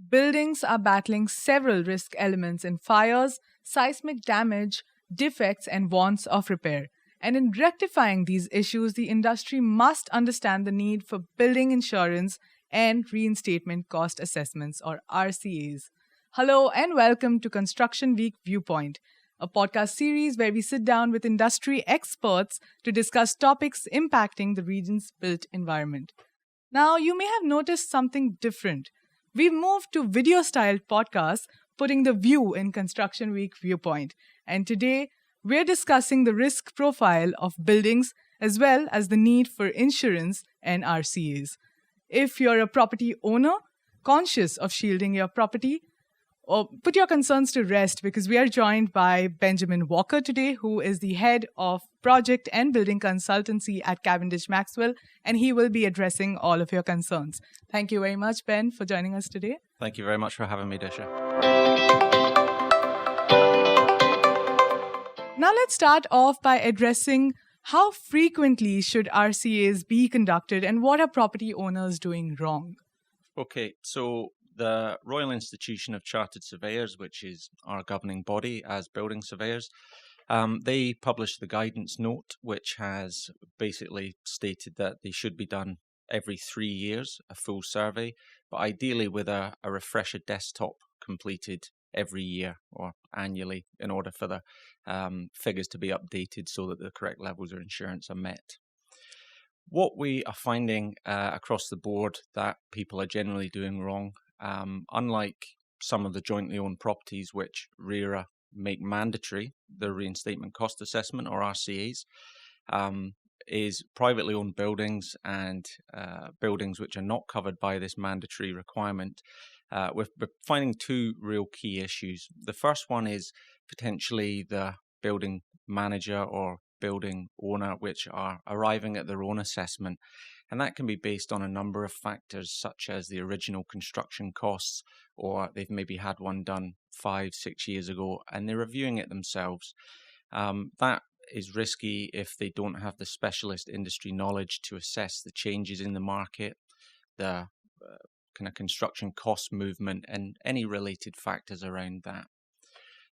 buildings are battling several risk elements in fires, seismic damage, defects, and wants of repair. And in rectifying these issues, the industry must understand the need for building insurance and reinstatement cost assessments, or RCAs. Hello and welcome to Construction Week Viewpoint, a podcast series where we sit down with industry experts to discuss topics impacting the region's built environment. Now, you may have noticed something different. We've moved to video-styled podcasts, putting the view in Construction Week Viewpoint. And today, we're discussing the risk profile of buildings as well as the need for insurance and RCAs. If you're a property owner, conscious of shielding your property, or put your concerns to rest, because we are joined by Benjamin Walker today, who is the head of project and building consultancy at Cavendish Maxwell, and he will be addressing all of your concerns. Thank you very much, Ben, for joining us today. Thank you very much for having me, Disha. Now let's start off by addressing how frequently should RCAs be conducted and what are property owners doing wrong? Okay, so the Royal Institution of Chartered Surveyors, which is our governing body as building surveyors, they published the guidance note, which has basically stated that they should be done every 3 years, a full survey, but ideally with a refresher desktop completed every year or annually in order for the figures to be updated so that the correct levels of insurance are met. What we are finding across the board that people are generally doing wrong, unlike some of the jointly owned properties which RERA make mandatory, the reinstatement cost assessment or RCAs, is privately owned buildings and buildings which are not covered by this mandatory requirement. We're finding two real key issues. The first one is potentially the building manager or building owner which are arriving at their own assessment. And that can be based on a number of factors, such as the original construction costs, or they've maybe had one done 5-6 years ago and they're reviewing it themselves. That is risky if they don't have the specialist industry knowledge to assess the changes in the market, the kind of construction cost movement, and any related factors around that.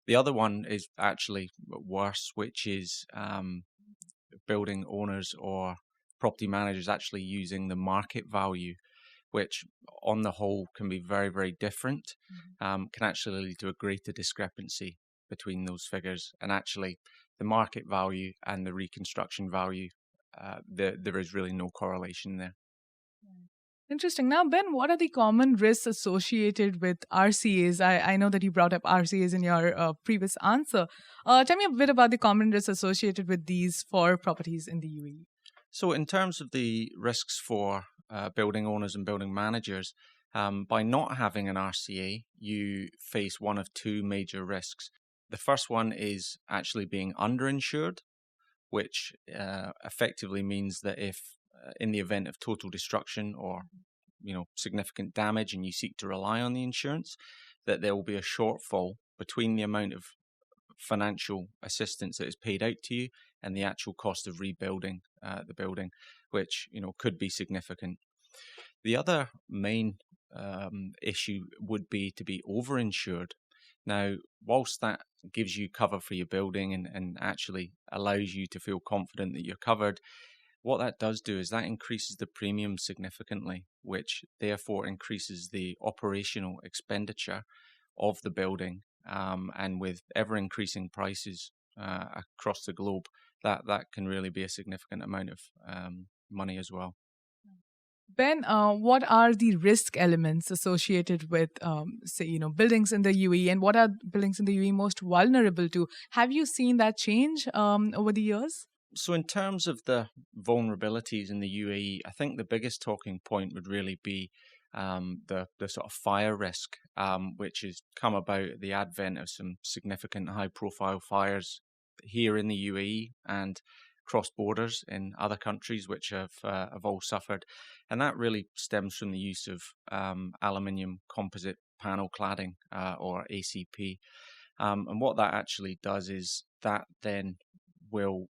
The other one is actually worse, which is building owners or property managers actually using the market value, which on the whole can be very, very different, can actually lead to a greater discrepancy between those figures. And actually the market value and the reconstruction value, there is really no correlation there. Interesting. Now, Ben, what are the common risks associated with RCAs? I know that you brought up RCAs in your previous answer. Tell me a bit about the common risks associated with these for properties in the UAE. So in terms of the risks for building owners and building managers, by not having an RCA, you face one of two major risks. The first one is actually being underinsured, which effectively means that if in the event of total destruction or significant damage and you seek to rely on the insurance, that there will be a shortfall between the amount of financial assistance that is paid out to you and the actual cost of rebuilding the building, which could be significant. The other main issue would be to be overinsured. Now, whilst that gives you cover for your building and actually allows you to feel confident that you're covered, what that does do is that increases the premium significantly, which therefore increases the operational expenditure of the building. And with ever-increasing prices across the globe, that can really be a significant amount of money as well. Ben, what are the risk elements associated with, buildings in the UAE, and what are buildings in the UAE most vulnerable to? Have you seen that change over the years? So in terms of the vulnerabilities in the UAE, I think the biggest talking point would really be the sort of fire risk, which has come about at the advent of some significant high-profile fires here in the UAE and cross borders in other countries which have all suffered. And that really stems from the use of aluminium composite panel cladding or ACP. And what that actually does is that then will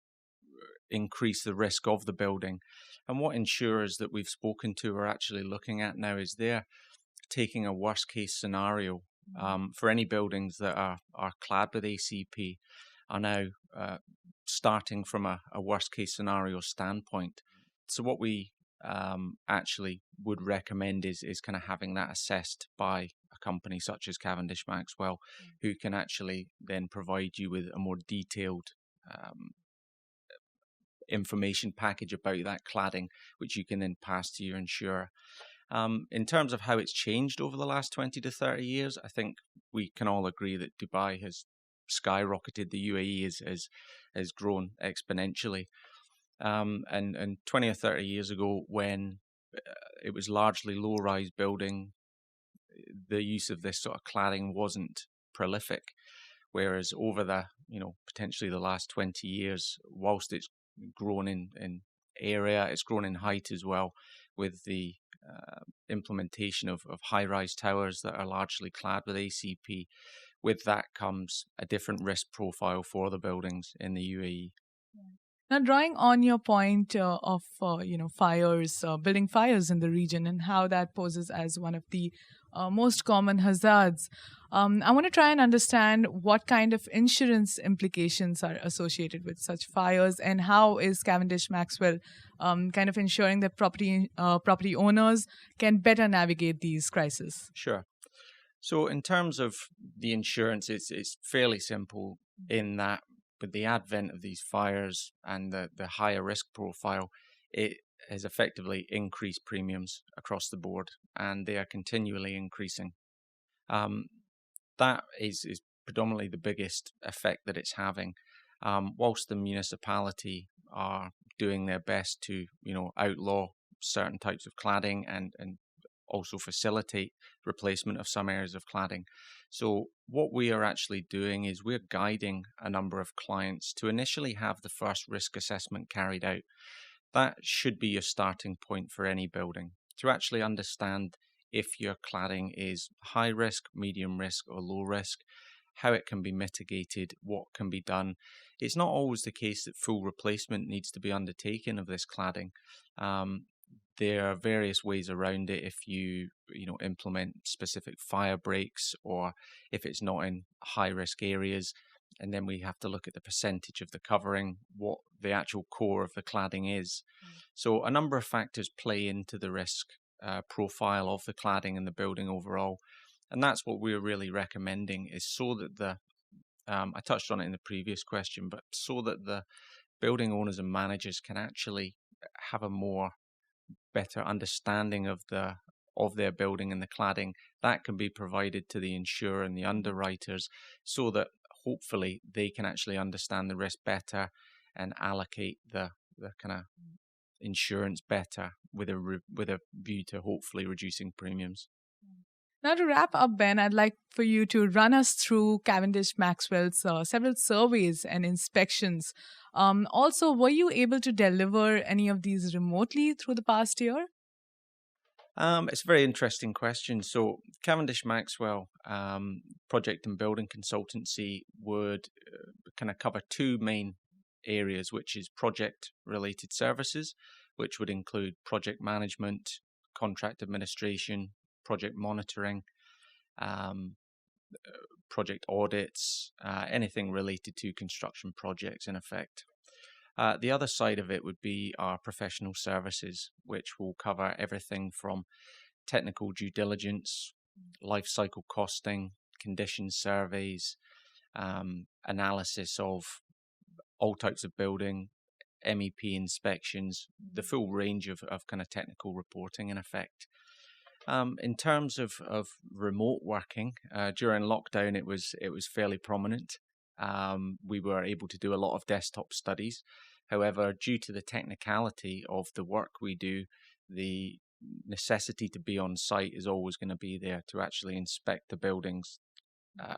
increase the risk of the building. And what insurers that we've spoken to are actually looking at now is they're taking a worst case scenario for any buildings that are clad with ACP are now starting from a worst case scenario standpoint. So what we actually would recommend is kind of having that assessed by a company such as Cavendish Maxwell, who can actually then provide you with a more detailed information package about that cladding, which you can then pass to your insurer. In terms of how it's changed over the last 20 to 30 years, I think we can all agree that Dubai has skyrocketed. The UAE has grown exponentially. And 20 or 30 years ago, when it was largely low-rise building, the use of this sort of cladding wasn't prolific. Whereas over the, potentially the last 20 years, whilst it's grown in area, it's grown in height as well, with the implementation of high-rise towers that are largely clad with ACP. With that comes a different risk profile for the buildings in the UAE. Now, drawing on your point of fires, building fires in the region, and how that poses as one of the most common hazards, I want to try and understand what kind of insurance implications are associated with such fires, and how is Cavendish Maxwell kind of ensuring that property owners can better navigate these crises? Sure. So in terms of the insurance, it's fairly simple in that with the advent of these fires and the higher risk profile, it has effectively increased premiums across the board, and they are continually increasing. That is predominantly the biggest effect that it's having. Whilst the municipality are doing their best to, outlaw certain types of cladding and also facilitate replacement of some areas of cladding. So what we are actually doing is we're guiding a number of clients to initially have the first risk assessment carried out. That should be your starting point for any building, to actually understand if your cladding is high risk, medium risk, or low risk, how it can be mitigated, what can be done. It's not always the case that full replacement needs to be undertaken of this cladding. There are various ways around it if you implement specific fire breaks, or if it's not in high risk areas, and then we have to look at the percentage of the covering, what the actual core of the cladding is. So a number of factors play into the risk profile of the cladding and the building overall, and that's what we're really recommending, is so that I touched on it in the previous question, but so that the building owners and managers can actually have a more better understanding of their building and the cladding, that can be provided to the insurer and the underwriters, so that hopefully they can actually understand the risk better and allocate the kind of insurance better with a view to hopefully reducing premiums. Now, to wrap up, Ben, I'd like for you to run us through Cavendish Maxwell's several surveys and inspections. Also, were you able to deliver any of these remotely through the past year? It's a very interesting question. So Cavendish Maxwell project and building consultancy would kind of cover two main areas, which is project-related services, which would include project management, contract administration, project monitoring, project audits, anything related to construction projects in effect. The other side of it would be our professional services, which will cover everything from technical due diligence, life cycle costing, condition surveys, analysis of all types of building, MEP inspections, the full range of kind of technical reporting in effect. In terms of remote working, during lockdown, it was fairly prominent. We were able to do a lot of desktop studies. However, due to the technicality of the work we do, the necessity to be on site is always going to be there to actually inspect the buildings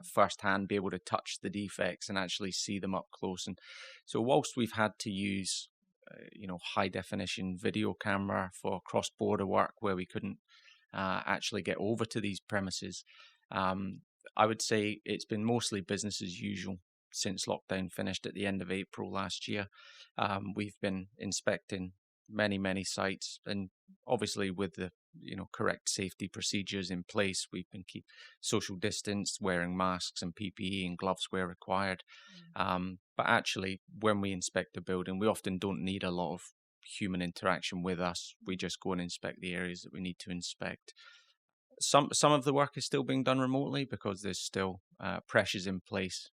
firsthand, be able to touch the defects and actually see them up close. And so whilst we've had to use high definition video camera for cross-border work where we couldn't actually get over to these premises, I would say it's been mostly business as usual since lockdown finished at the end of April last year. We've been inspecting many sites, and obviously with the correct safety procedures in place. We've been keep social distance, wearing masks and PPE and gloves where required. But actually, when we inspect a building, we often don't need a lot of human interaction with us. We just go and inspect the areas that we need to inspect. Some of the work is still being done remotely because there's still pressures in place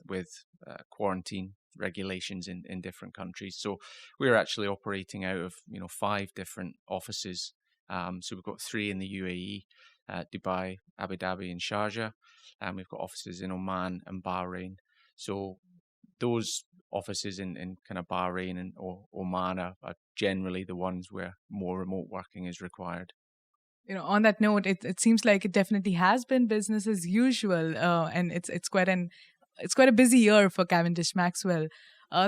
with quarantine regulations in different countries. So we're actually operating out of 5 different offices. So we've got 3 in the UAE, Dubai, Abu Dhabi, and Sharjah, and we've got offices in Oman and Bahrain. So those offices in kind of Bahrain and Oman are generally the ones where more remote working is required. On that note, it seems like it definitely has been business as usual, and it's quite a busy year for Cavendish Maxwell.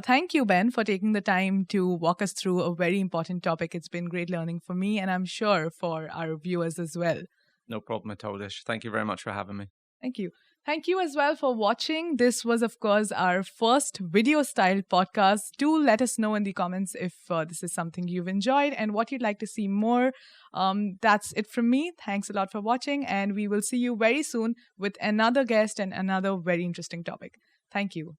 Thank you, Ben, for taking the time to walk us through a very important topic. It's been great learning for me, and I'm sure for our viewers as well. No problem at all, Dish. Thank you very much for having me. Thank you. Thank you as well for watching. This was, of course, our first video-style podcast. Do let us know in the comments if this is something you've enjoyed and what you'd like to see more. That's it from me. Thanks a lot for watching, and we will see you very soon with another guest and another very interesting topic. Thank you.